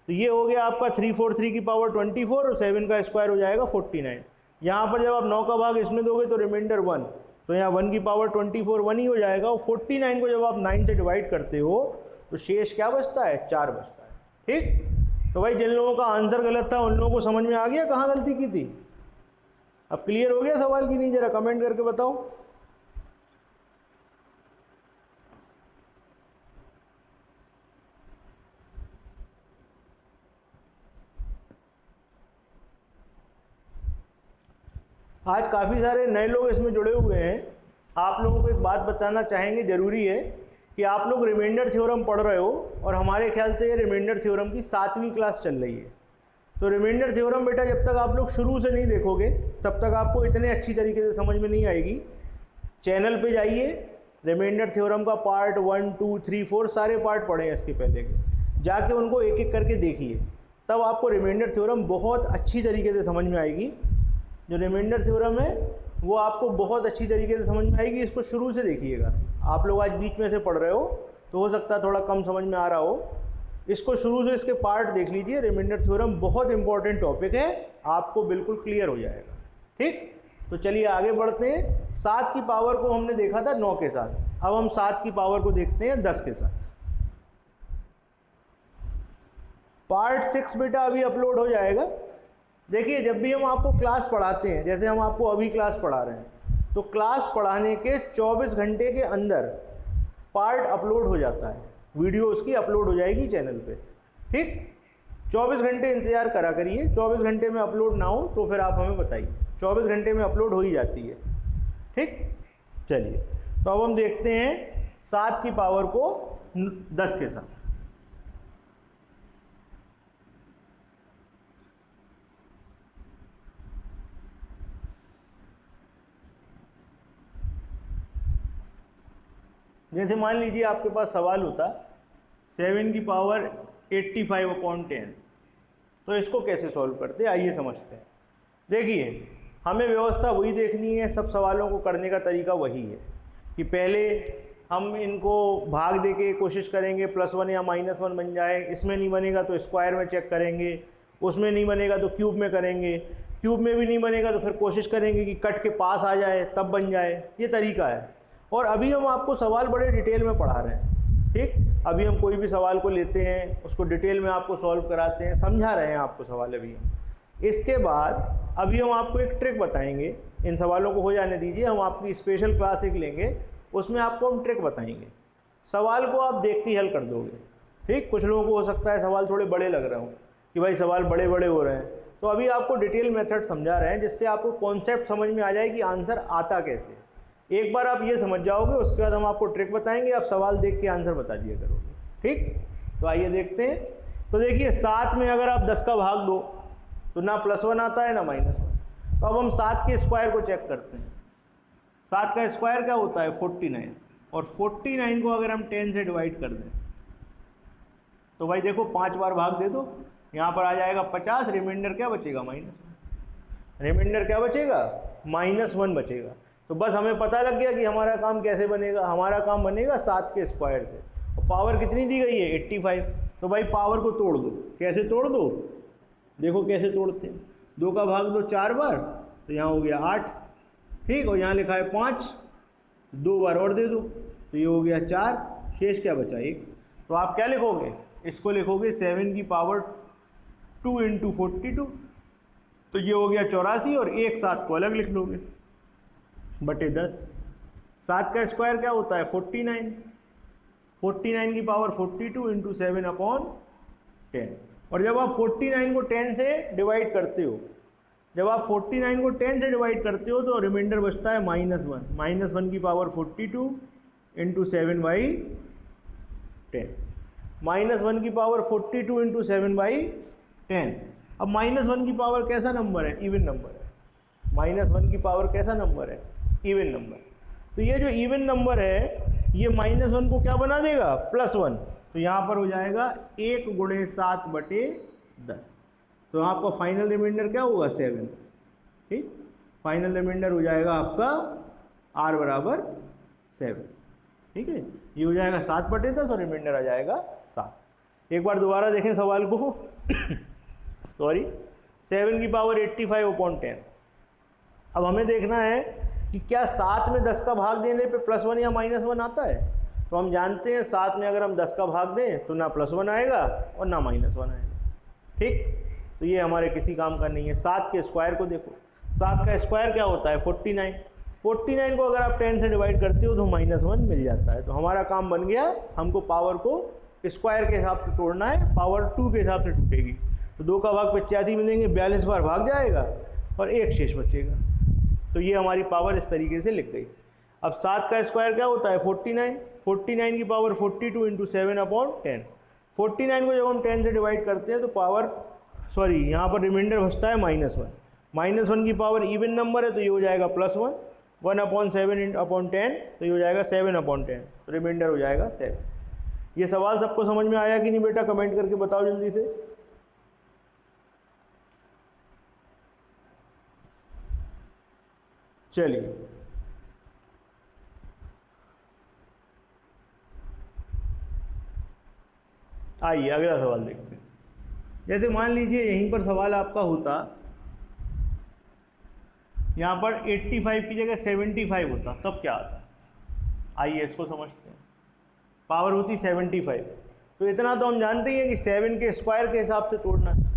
तो ये हो गया आपका 343 की पावर 24 और 7 का स्क्वायर हो जाएगा 49। यहाँ पर जब आप 9 का भाग इसमें दोगे तो रिमाइंडर 1, तो यहाँ 1 की पावर 24 1 ही हो जाएगा। और 49 को जब आप 9 से डिवाइड करते हो तो शेष क्या बचता है, 4 बचता है। ठीक, तो भाई जिन लोगों का आंसर गलत था उन लोगों को समझ में आ गया कहाँ गलती की थी। अब क्लियर हो गया सवाल की नहीं, जरा कमेंट करके बताओ। आज काफ़ी सारे नए लोग इसमें जुड़े हुए हैं। आप लोगों को एक बात बताना चाहेंगे, ज़रूरी है कि आप लोग रिमाइंडर थ्योरम पढ़ रहे हो और हमारे ख्याल से ये रिमाइंडर थ्योरम की 7वीं क्लास चल रही है। तो रिमाइंडर थ्योरम बेटा जब तक आप लोग शुरू से नहीं देखोगे तब तक आपको इतने अच्छी तरीके से समझ में नहीं आएगी। चैनल पे जाइए, रिमाइंडर थ्योरम का पार्ट 1 2 3 4 सारे पार्ट पढ़े हैं इसके पहले के, जाके उनको एक एक करके देखिए, तब आपको रिमाइंडर थ्योरम बहुत अच्छी तरीके से समझ में आएगी। जो रिमाइंडर थ्योरम है वो आपको बहुत अच्छी तरीके से समझ में आएगी। इसको शुरू से देखिएगा। आप लोग आज बीच में से पढ़ रहे हो तो हो सकता है थोड़ा कम समझ में आ रहा हो, इसको शुरू से इसके पार्ट देख लीजिए। रिमाइंडर थ्योरम बहुत इंपॉर्टेंट टॉपिक है, आपको बिल्कुल क्लियर हो जाएगा। ठीक, तो चलिए आगे बढ़ते हैं। 7 की पावर को हमने देखा था 9 के साथ, अब हम 7 की पावर को देखते हैं 10 के साथ। पार्ट 6 बेटा अभी अपलोड हो जाएगा। देखिए जब भी हम आपको क्लास पढ़ाते हैं, जैसे हम आपको अभी क्लास पढ़ा रहे हैं, तो क्लास पढ़ाने के 24 घंटे के अंदर पार्ट अपलोड हो जाता है, वीडियो उसकी अपलोड हो जाएगी चैनल पे। ठीक, 24 घंटे इंतज़ार करा करिए। 24 घंटे में अपलोड ना हो तो फिर आप हमें बताइए। 24 घंटे में अपलोड हो ही जाती है। ठीक, चलिए तो अब हम देखते हैं 7 की पावर को 10 के साथ। जैसे मान लीजिए आपके पास सवाल होता 7 की पावर 85/10, तो इसको कैसे सॉल्व करते हैं, आइए समझते हैं। देखिए हमें व्यवस्था वही देखनी है, सब सवालों को करने का तरीका वही है कि पहले हम इनको भाग दे के कोशिश करेंगे +1 या -1 बन जाए। इसमें नहीं बनेगा तो स्क्वायर में चेक करेंगे, उसमें नहीं बनेगा तो क्यूब में करेंगे, क्यूब में भी नहीं बनेगा तो फिर कोशिश करेंगे कि कट के पास आ जाए तब बन जाए। ये तरीका है। और अभी हम आपको सवाल बड़े डिटेल में पढ़ा रहे हैं। ठीक, अभी हम कोई भी सवाल को लेते हैं, उसको डिटेल में आपको सॉल्व कराते हैं, समझा रहे हैं आपको सवाल अभी। इसके बाद अभी हम आपको एक ट्रिक बताएंगे। इन सवालों को हो जाने दीजिए, हम आपकी स्पेशल क्लास एक लेंगे, उसमें आपको हम ट्रिक बताएंगे। सवाल को आप देख के हल कर दोगे। ठीक, कुछ लोगों को हो सकता है सवाल थोड़े बड़े लग रहे हो कि भाई सवाल बड़े बड़े हो रहे हैं, तो अभी आपको डिटेल मेथड समझा रहे हैं जिससे आपको कॉन्सेप्ट समझ में आ जाए कि आंसर आता कैसे। एक बार आप ये समझ जाओगे उसके बाद हम आपको ट्रिक बताएंगे, आप सवाल देख के आंसर बता दिया करोगे। ठीक, तो आइए देखते हैं। तो देखिए 7 में अगर आप 10 का भाग दो तो ना +1 आता है ना -1। तो अब हम 7 के स्क्वायर को चेक करते हैं। 7 का स्क्वायर क्या होता है 49, और 49 को अगर हम 10 से डिवाइड कर दें तो भाई देखो 5 बार भाग दे दो, यहाँ पर आ जाएगा 50, रिमाइंडर क्या बचेगा -1। रिमाइंडर क्या बचेगा -1 बचेगा। तो बस हमें पता लग गया कि हमारा काम कैसे बनेगा। हमारा काम बनेगा 7 के स्क्वायर से, और पावर कितनी दी गई है 85। तो भाई पावर को तोड़ दो। कैसे तोड़ दो, देखो कैसे तोड़ते हैं। 2 का भाग दो 4 बार तो यहाँ हो गया 8, ठीक, और यहाँ लिखा है 5, 2 बार और दे दो तो ये हो गया 4, शेष क्या बचा 1। तो आप क्या लिखोगे, इसको लिखोगे 7 की पावर 2 × 42, तो ये हो गया 84, और 1 7 को अलग लिख लोगे बटे 10। 7 का स्क्वायर क्या होता है 49, 49 की पावर 42 × 7/10। और जब आप 49 को 10 से डिवाइड करते हो, जब आप 49 को 10 से डिवाइड करते हो तो रिमाइंडर बचता है -1। -1 की पावर 42 × 7/10। -1 की पावर 42 × 7/10। अब -1 की पावर कैसा नंबर है, इवन नंबर है। -1 की पावर कैसा नंबर है, इवन नंबर। तो ये जो इवन नंबर है ये -1 को क्या बना देगा +1। तो यहाँ पर हो जाएगा 1 × 7/10। तो आपका फाइनल रिमाइंडर क्या होगा 7। ठीक, फाइनल रिमाइंडर हो जाएगा आपका r बराबर 7। ठीक है, ये हो जाएगा 7/10 और रिमाइंडर आ जाएगा 7। एक बार दोबारा देखें सवाल को सॉरी, 7 की पावर 85/10। अब हमें देखना है कि क्या 7 में 10 का भाग देने पे +1 या -1 आता है। तो हम जानते हैं 7 में अगर हम 10 का भाग दें तो ना +1 आएगा और ना -1 आएगा। ठीक, तो ये हमारे किसी काम का नहीं है। 7 के स्क्वायर को देखो, 7 का स्क्वायर क्या होता है 49। 49 को अगर आप 10 से डिवाइड करते हो तो -1 मिल जाता है। तो हमारा काम बन गया, हमको पावर को स्क्वायर के हिसाब से तोड़ना है, पावर 2 के हिसाब से टूटेगी। तो 2 का भाग 85 मिलेंगे, 42 बार भाग जाएगा और 1 शेष बचेगा। तो ये हमारी पावर इस तरीके से लिख गई। अब 7 का स्क्वायर क्या होता है 49, 49 की पावर 42 × 7/10। 49 को जब हम 10 से डिवाइड करते हैं तो पावर यहाँ पर रिमाइंडर बचता है -1। -1 की पावर इवन नंबर है तो ये हो जाएगा +1, 1/7/10 तो ये हो जाएगा 7/10, तो रिमाइंडर हो जाएगा 7। ये सवाल सबको समझ में आया कि नहीं बेटा, कमेंट करके बताओ जल्दी से। चलिए आइए अगला सवाल देखते हैं। जैसे मान लीजिए यहीं पर सवाल आपका होता, यहाँ पर 85 की जगह 75 होता, तब क्या आता। आइए इसको समझते हैं। पावर होती 75, तो इतना तो हम जानते ही हैं कि 7 के स्क्वायर के हिसाब से तोड़ना है।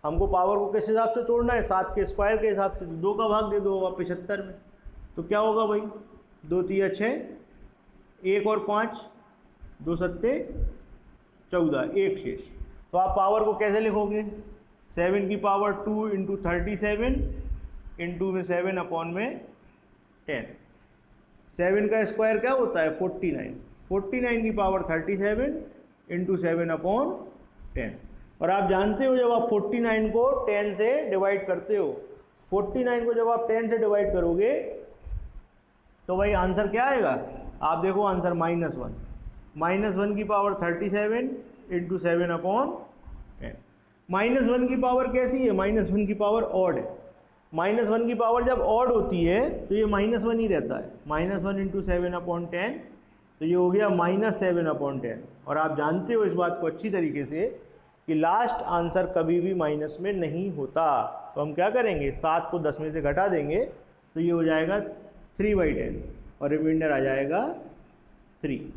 हमको पावर को किस हिसाब से तोड़ना है 7 के स्क्वायर के हिसाब से। 2 का भाग दे दो होगा 75 में, तो क्या होगा भाई 2 × 3 = 6, 1 और 5, 2 × 7 = 14, 1 शेष। तो आप पावर को कैसे लिखोगे 7 की पावर 2 × 37 × 7/10। 7 का स्क्वायर क्या होता है 49, 49 की पावर 37 × 7/10। और आप जानते हो जब आप 49 को 10 से डिवाइड करते हो, 49 को जब आप 10 से डिवाइड करोगे तो भाई आंसर क्या आएगा, आप देखो आंसर -1। -1 की पावर 37 × 7/10। -1 की पावर कैसी है, -1 की पावर ऑड है। -1 की पावर जब ऑड होती है तो ये -1 ही रहता है। -1 × 7/10 तो ये हो गया -7/10। और आप जानते हो इस बात को अच्छी तरीके से कि लास्ट आंसर कभी भी माइनस में नहीं होता। तो हम क्या करेंगे 7 को 10 में से घटा देंगे तो ये हो जाएगा 3/10 और रिमाइंडर आ जाएगा 3।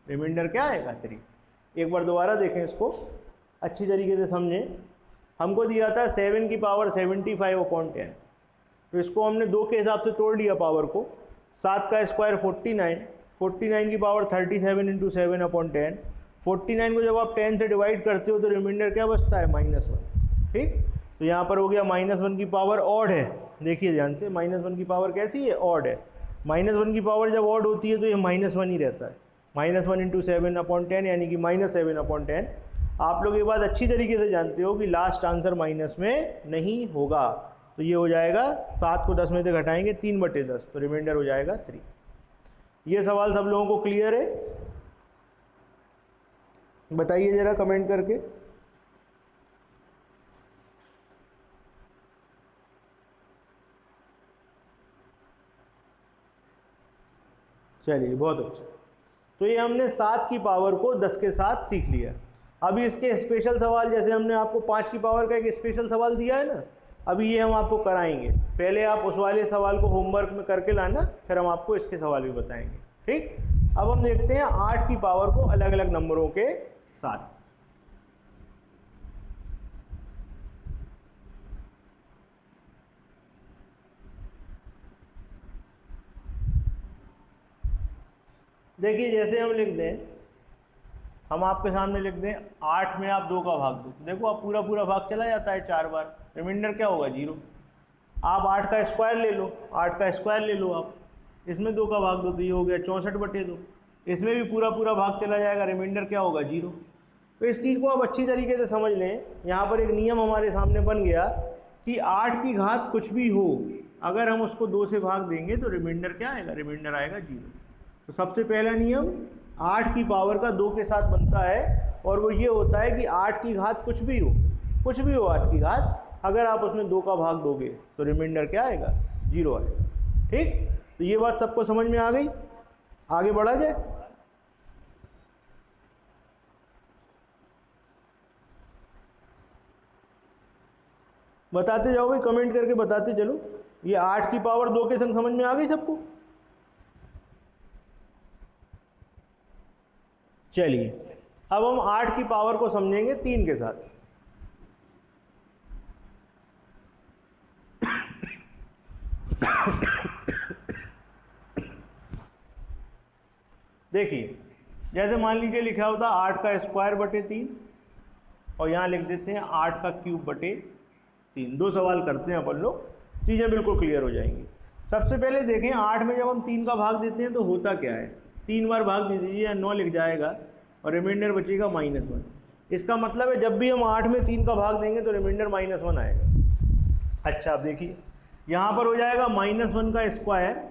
रिमाइंडर क्या आएगा 3। एक बार दोबारा देखें इसको अच्छी तरीके से समझें। हमको दिया था 7 की पावर 75/10, तो इसको हमने 2 के हिसाब से तोड़ लिया पावर को। 7 का स्क्वायर 49, 49 की पावर 37 × 7/10। 49 को जब आप 10 से डिवाइड करते हो तो रिमाइंडर क्या बचता है -1। ठीक, तो यहाँ पर हो गया -1 की पावर ऑड है। देखिए ध्यान से, -1 की पावर कैसी है, ऑड है। -1 की पावर जब ऑड होती है तो ये -1 ही रहता है। -1 × 7/10 यानी कि -7/10। आप लोग ये बात अच्छी तरीके से जानते हो कि लास्ट आंसर माइनस में नहीं होगा। तो ये हो जाएगा 7 को 10 में से घटाएंगे 3/10, तो रिमाइंडर हो जाएगा 3। ये सवाल सब लोगों को क्लियर है? बताइए ज़रा कमेंट करके। चलिए बहुत अच्छा। तो ये हमने 7 की पावर को 10 के साथ सीख लिया। अभी इसके स्पेशल सवाल, जैसे हमने आपको 5 की पावर का एक स्पेशल सवाल दिया है ना, अभी ये हम आपको कराएंगे। पहले आप उस वाले सवाल को होमवर्क में करके लाना, फिर हम आपको इसके सवाल भी बताएंगे। ठीक, अब हम देखते हैं 8 की पावर को अलग अलग नंबरों के साथ। देखिए जैसे हम लिख दें, हम आपके सामने लिख दें 8 में आप 2 का भाग दो, देखो आप पूरा पूरा भाग चला जाता है 4 बार, रिमाइंडर क्या होगा 0। आप 8 का स्क्वायर ले लो, 8 का स्क्वायर ले लो आप, इसमें 2 का भाग दो तो ये हो गया 64/2। इसमें भी पूरा पूरा भाग चला जाएगा, रिमाइंडर क्या होगा 0। तो इस चीज़ को आप अच्छी तरीके से समझ लें। यहाँ पर एक नियम हमारे सामने बन गया कि 8 की घात कुछ भी हो, अगर हम उसको 2 से भाग देंगे तो रिमाइंडर क्या आएगा, रिमाइंडर आएगा 0। तो सबसे पहला नियम 8 की पावर का 2 के साथ बनता है, और वो ये होता है कि 8 की घात कुछ भी हो, कुछ भी हो 8 की घात, अगर आप उसमें 2 का भाग दोगे तो रिमाइंडर क्या आएगा, 0 आएगा। ठीक, तो ये बात सबको समझ में आ गई? आगे बढ़ा जाए। बताते जाओ भाई, कमेंट करके बताते चलो। ये 8 की पावर 2 के संग समझ में आ गई सबको? चलिए अब हम 8 की पावर को समझेंगे 3 के साथ। देखिए जैसे मान लीजिए लिखा होता 8 का स्क्वायर बटे 3, और यहाँ लिख देते हैं 8 का क्यूब बटे 3। 2 सवाल करते हैं अपन लोग, चीज़ें बिल्कुल क्लियर हो जाएंगी। सबसे पहले देखें 8 में जब हम 3 का भाग देते हैं तो होता क्या है, 3 बार भाग दे दीजिए, 9 लिख जाएगा और रिमाइंडर बचेगा -1। इसका मतलब है जब भी हम 8 में 3 का भाग देंगे तो रिमाइंडर -1 आएगा। अच्छा अब देखिए यहाँ पर हो जाएगा -1 का स्क्वायर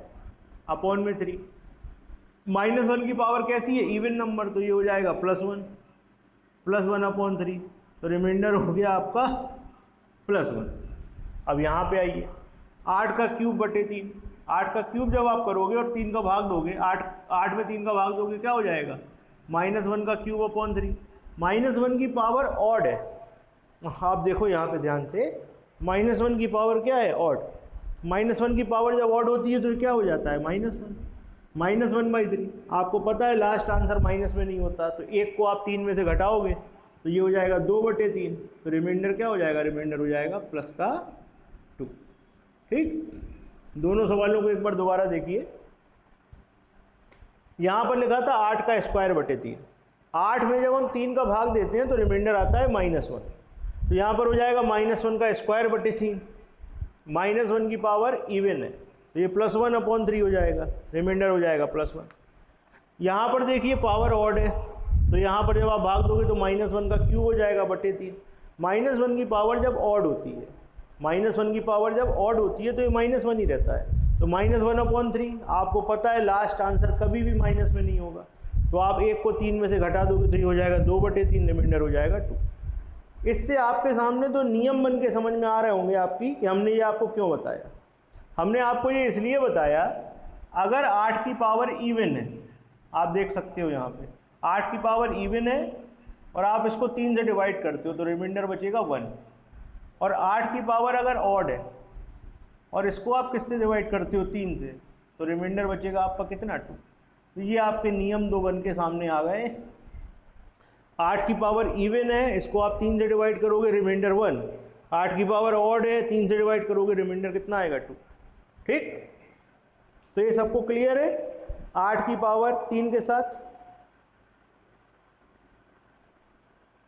अपॉन में 3। -1 की पावर कैसी है, इवन नंबर, तो ये हो जाएगा +1, +1/3, तो रिमाइंडर हो गया आपका +1। अब यहाँ पे आइए 8 का क्यूब बटे 3, 8 का क्यूब जब आप करोगे और 3 का भाग दोगे, 8 में 3 का भाग दोगे क्या हो जाएगा, -1 का क्यूब अपॉन 3। -1 की पावर ऑड है, आप देखो यहाँ पे ध्यान से, -1 की पावर क्या है, ऑड। -1 की पावर जब ऑड होती है तो क्या हो जाता है, -1, -1/3। आपको पता है लास्ट आंसर माइनस में नहीं होता, तो 1 को आप 3 में से घटाओगे तो ये हो जाएगा 2/3, तो रिमाइंडर क्या हो जाएगा, रिमाइंडर हो जाएगा +2। ठीक, दोनों सवालों को एक बार दोबारा देखिए। यहाँ पर लिखा था 8 का स्क्वायर बटे 3, 8 में जब हम 3 का भाग देते हैं तो रिमाइंडर आता है -1, तो यहाँ पर हो जाएगा -1 का स्क्वायर बटे 3। -1 की पावर इवन है तो ये +1/3 हो जाएगा, रिमाइंडर हो जाएगा +1। यहाँ पर देखिए पावर ऑड है, तो यहाँ पर जब आप भाग दोगे तो -1 का क्यूब हो जाएगा बटे 3। -1 की पावर जब ऑड होती है, -1 की पावर जब ऑड होती है तो ये -1 ही रहता है, तो -1/3। आपको पता है लास्ट आंसर कभी भी माइनस में नहीं होगा, तो आप 1 को 3 में से घटा दोगे तो ये हो जाएगा 2/3, रिमाइंडर हो जाएगा 2। इससे आपके सामने तो नियम बन के समझ में आ रहे होंगे आपकी कि हमने ये आपको क्यों बताया। हमने आपको ये इसलिए बताया, अगर 8 की पावर इवन है, आप देख सकते हो यहाँ पे 8 की पावर इवन है और आप इसको 3 से डिवाइड करते हो तो रिमाइंडर बचेगा 1। और 8 की पावर अगर ऑड है और इसको आप किससे डिवाइड करते हो, 3 से, तो रिमाइंडर बचेगा आपका कितना, 2। तो ये आपके नियम 2 बन के सामने आ गए। 8 की पावर इवन है, इसको आप 3 से डिवाइड करोगे, रिमाइंडर 1। 8 की पावर ऑड है, 3 से डिवाइड करोगे, रिमाइंडर कितना आएगा, 2। ठीक, तो ये सबको क्लियर है 8 की पावर 3 के साथ?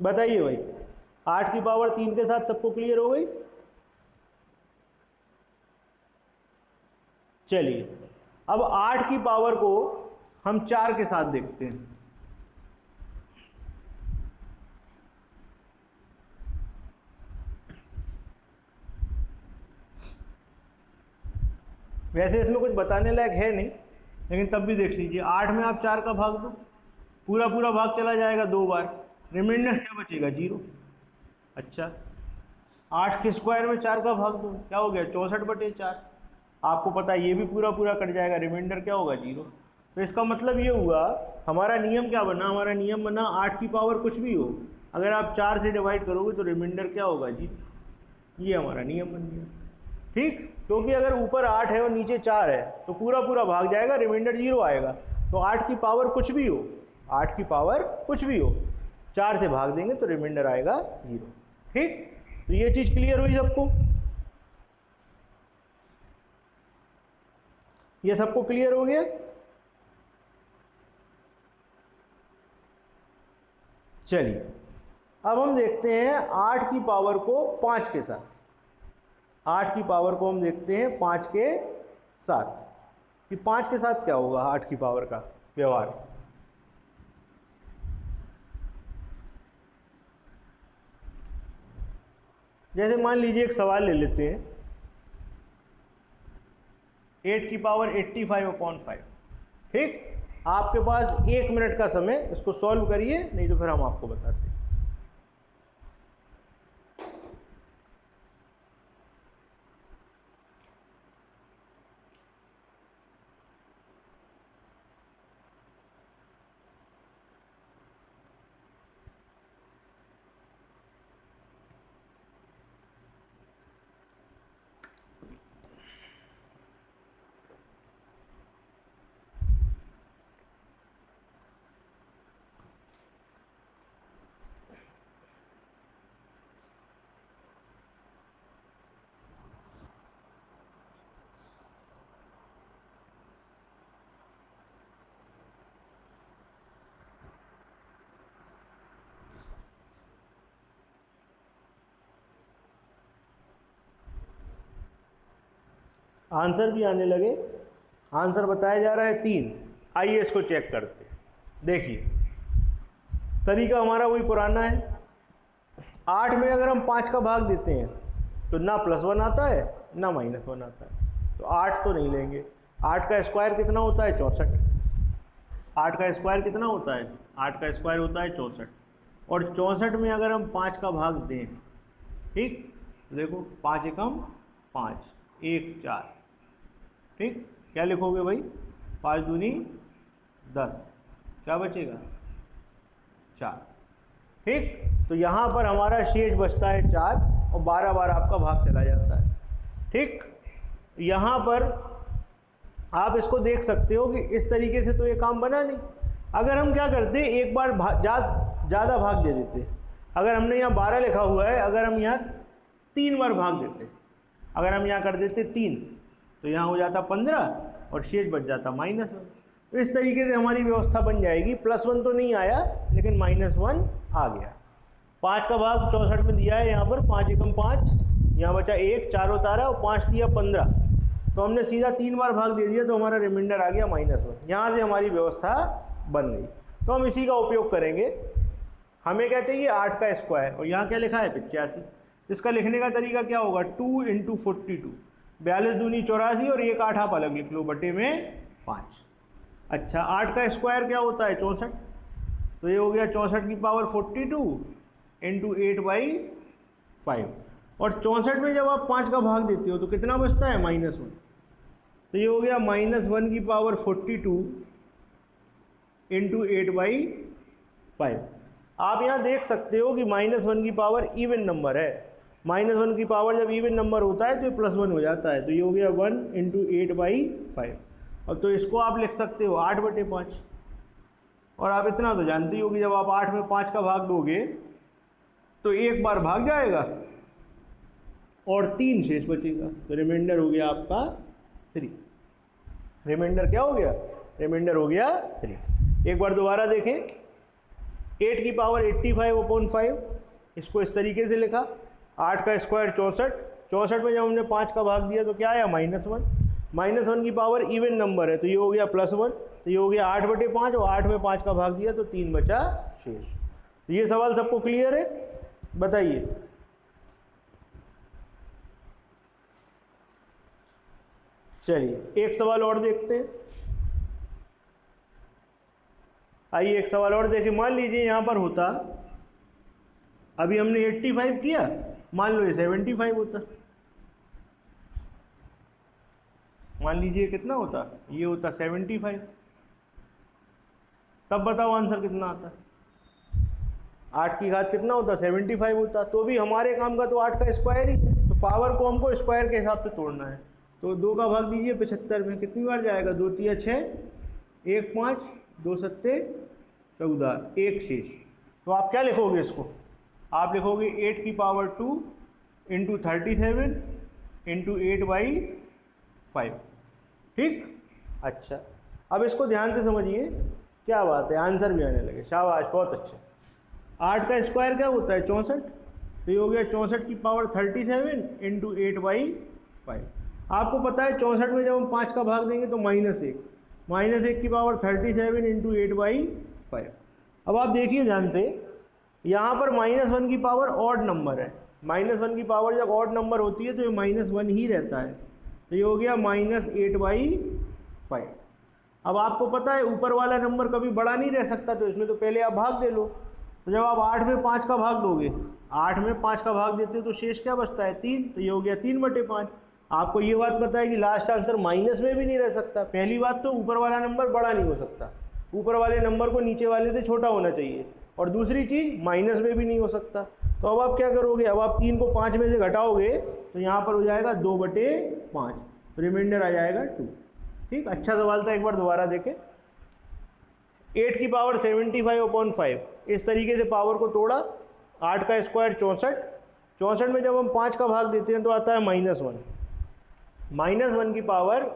बताइए भाई, 8 की पावर 3 के साथ सबको क्लियर हो गई? चलिए अब 8 की पावर को हम 4 के साथ देखते हैं। वैसे इसमें कुछ बताने लायक है नहीं, लेकिन तब भी देख लीजिए। 8 में आप 4 का भाग दो, पूरा पूरा भाग चला जाएगा 2 बार, रिमाइंडर क्या बचेगा 0। अच्छा 8 के स्क्वायर में 4 का भाग दो, क्या हो गया 64/4। आपको पता है ये भी पूरा पूरा कट जाएगा, रिमाइंडर क्या होगा 0। तो इसका मतलब ये हुआ हमारा नियम क्या बना, हमारा नियम बना 8 की पावर कुछ भी हो, अगर आप 4 से डिवाइड करोगे तो रिमाइंडर क्या होगा 0। ये हमारा नियम बन गया। ठीक, क्योंकि अगर ऊपर 8 है और नीचे 4 है तो पूरा पूरा भाग जाएगा, रिमाइंडर 0 आएगा। तो 8 की पावर कुछ भी हो, 8 की पावर कुछ भी हो, 4 से भाग देंगे तो रिमाइंडर आएगा 0। ठीक, तो ये चीज़ क्लियर हुई सबको, ये सबको क्लियर हो गया। चलिए अब हम देखते हैं 8 की पावर को 5 के साथ। 8 की पावर को हम देखते हैं 5 के साथ कि 5 के साथ क्या होगा 8 की पावर का व्यवहार। जैसे मान लीजिए एक सवाल ले लेते हैं, 8 की पावर 85/5। ठीक, आपके पास 1 मिनट का समय, इसको सॉल्व करिए, नहीं तो फिर हम आपको बताते हैं। आंसर भी आने लगे। आंसर बताया जा रहा है 3। आइए इसको चेक करते हैं। देखिए तरीका हमारा वही पुराना है। 8 में अगर हम 5 का भाग देते हैं तो ना +1 आता है ना -1 आता है, तो 8 तो नहीं लेंगे। 8 का स्क्वायर कितना होता है 64। 8 का स्क्वायर कितना होता है, 8 का स्क्वायर होता है 64। और 64 में अगर हम 5 का भाग दें, ठीक, देखो 5 एकम 5, 1 4। ठीक, क्या लिखोगे भाई, 5 दूनी 10, क्या बचेगा 4। ठीक, तो यहाँ पर हमारा शेष बचता है 4 और 12 बार आपका भाग चला जाता है। ठीक, यहाँ पर आप इसको देख सकते हो कि इस तरीके से तो ये काम बना नहीं। अगर हम क्या करते, एक बार ज़्यादा भाग दे देते। अगर हमने यहाँ 12 लिखा हुआ है, अगर हम यहाँ 3 बार भाग देते, अगर हम यहाँ कर देते 3, तो यहाँ हो जाता 15 और शेष बच जाता -1। तो इस तरीके से हमारी व्यवस्था बन जाएगी। +1 तो नहीं आया लेकिन -1 आ गया। 5 का भाग 64 में दिया है, यहाँ पर 5 एकम 5, यहाँ बचा 1, 4 उतारा और 5 दिया 15, तो हमने सीधा 3 बार भाग दे दिया, तो हमारा रिमाइंडर आ गया -1। यहाँ से हमारी व्यवस्था बन गई। तो हम इसी का उपयोग करेंगे। हमें क्या चाहिए 8 का स्क्वायर, और यहाँ क्या लिखा है 85। इसका लिखने का तरीका क्या होगा, 2 × 42, 42 दूनी 84 और 1 8 आप अलग लिख लो, बटे में 5। अच्छा 8 का स्क्वायर क्या होता है 64, तो ये हो गया 64 की पावर 42 × 8/5। और 64 में जब आप 5 का भाग देते हो तो कितना बचता है -1, तो ये हो गया -1 की पावर 42 × 8/5। आप यहाँ देख सकते हो कि -1 की पावर इवन नंबर है। -1 की पावर जब इवन नंबर होता है तो ये +1 हो जाता है, तो ये हो गया 1 × 8/5। और तो इसको आप लिख सकते हो 8/5। और आप इतना तो जानते ही हो कि जब आप 8 में 5 का भाग दोगे तो एक बार भाग जाएगा और 3 शेष बचेगा, तो रिमाइंडर हो गया आपका 3। रिमाइंडर क्या हो गया, रिमाइंडर हो गया 3। एक बार दोबारा देखें, 8 की पावर 85/5, इसको इस तरीके से लिखा। 8 का स्क्वायर 64, 64 में जब हमने 5 का भाग दिया तो क्या आया -1। -1 की पावर इवन नंबर है तो ये हो गया +1, तो ये हो गया 8/5 और 8 में 5 का भाग दिया तो 3 बचा शेष। तो ये सवाल सबको क्लियर है, बताइए। चलिए एक सवाल और देखते हैं। आइए एक सवाल और देखें। मान लीजिए यहाँ पर होता, अभी हमने 85 किया, मान लो ये 75 होता। मान लीजिए कितना होता, ये होता 75, तब बताओ आंसर कितना आता। 8 की घात कितना होता, 75 होता। तो भी हमारे काम का तो 8 का स्क्वायर ही है, तो पावर को हमको स्क्वायर के हिसाब से तोड़ना है। तो 2 का भाग दीजिए 75 में, कितनी बार जाएगा, 2 तिया 6, 1 5, 2 सत्ते 14, 1 शेष। तो आप क्या लिखोगे इसको, आप लिखोगे 8 की पावर 2 इंटू 37 इंटू 8/5। ठीक, अच्छा अब इसको ध्यान से समझिए, क्या बात है, आंसर भी आने लगे, शाबाश, बहुत अच्छे। 8 का स्क्वायर क्या होता है, 64, तो ये हो गया 64 की पावर 37 इंटू 8/5। आपको पता है 64 में जब हम 5 का भाग देंगे तो -1 की पावर 37 इंटू 8/5। अब आप देखिए ध्यान से, यहाँ पर -1 की पावर ऑड नंबर है, -1 की पावर जब ऑड नंबर होती है तो ये -1 ही रहता है, तो ये हो गया -8/5। अब आपको पता है ऊपर वाला नंबर कभी बड़ा नहीं रह सकता, तो इसमें तो पहले आप भाग दे लो। तो जब आप 8 में 5 का भाग दोगे, 8 में 5 का भाग देते हो तो शेष क्या बचता है, 3, तो ये हो गया 3/5। आपको ये बात पता है कि लास्ट आंसर माइनस में भी नहीं रह सकता। पहली बात तो ऊपर वाला नंबर बड़ा नहीं हो सकता, ऊपर वाले नंबर को नीचे वाले से छोटा होना चाहिए, और दूसरी चीज़ माइनस में भी नहीं हो सकता। तो अब आप क्या करोगे, अब आप 3 को 5 में से घटाओगे तो यहाँ पर हो जाएगा 2/5, रिमाइंडर आ जाएगा 2। ठीक, अच्छा सवाल था, एक बार दोबारा देखें। 8 की पावर 75/5, इस तरीके से पावर को तोड़ा। 8 का स्क्वायर 64, 64 में जब हम 5 का भाग देते हैं तो आता है -1। -1 की पावर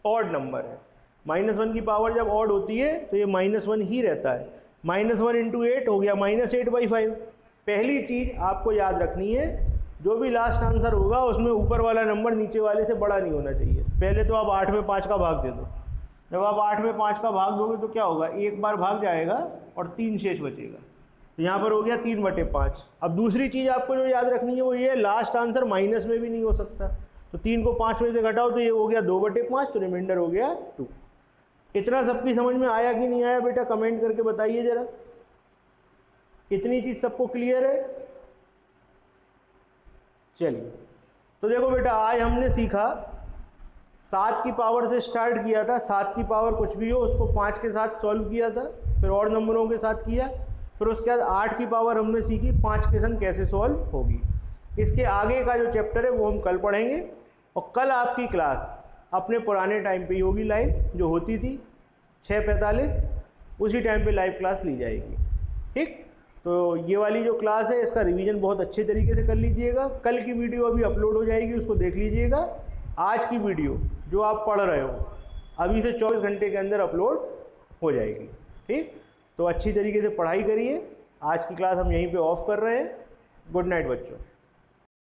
ऑड नंबर है, -1 की पावर जब ऑड होती है तो ये -1 ही रहता है। -1 इंटू 8 हो गया -8/5। पहली चीज़ आपको याद रखनी है, जो भी लास्ट आंसर होगा उसमें ऊपर वाला नंबर नीचे वाले से बड़ा नहीं होना चाहिए। पहले तो आप 8 में 5 का भाग दे दो, जब आप 8 में 5 का भाग दोगे तो क्या होगा, एक बार भाग जाएगा और 3 शेष बचेगा, तो यहाँ पर हो गया 3/5। अब दूसरी चीज़ आपको जो याद रखनी है वो ये, लास्ट आंसर माइनस में भी नहीं हो सकता, तो 3 को 5 में से घटाओ तो ये हो गया 2/5, तो रिमाइंडर हो गया 2। इतना सबकी समझ में आया कि नहीं आया बेटा, कमेंट करके बताइए ज़रा। इतनी चीज़ सबको क्लियर है। चलिए तो देखो बेटा, आज हमने सीखा 7 की पावर से स्टार्ट किया था, 7 की पावर कुछ भी हो उसको 5 के साथ सॉल्व किया था, फिर और नंबरों के साथ किया, फिर उसके बाद 8 की पावर हमने सीखी 5 के संग कैसे सॉल्व होगी। इसके आगे का जो चैप्टर है वो हम कल पढ़ेंगे, और कल आपकी क्लास अपने पुराने टाइम पे होगी, लाइव जो होती थी 6:45, उसी टाइम पे लाइव क्लास ली जाएगी। ठीक, तो ये वाली जो क्लास है इसका रिवीजन बहुत अच्छे तरीके से कर लीजिएगा। कल की वीडियो अभी अपलोड हो जाएगी, उसको देख लीजिएगा। आज की वीडियो जो आप पढ़ रहे हो अभी से 24 घंटे के अंदर अपलोड हो जाएगी। ठीक, तो अच्छी तरीके से पढ़ाई करिए। आज की क्लास हम यहीं पे ऑफ कर रहे हैं। गुड नाइट बच्चों।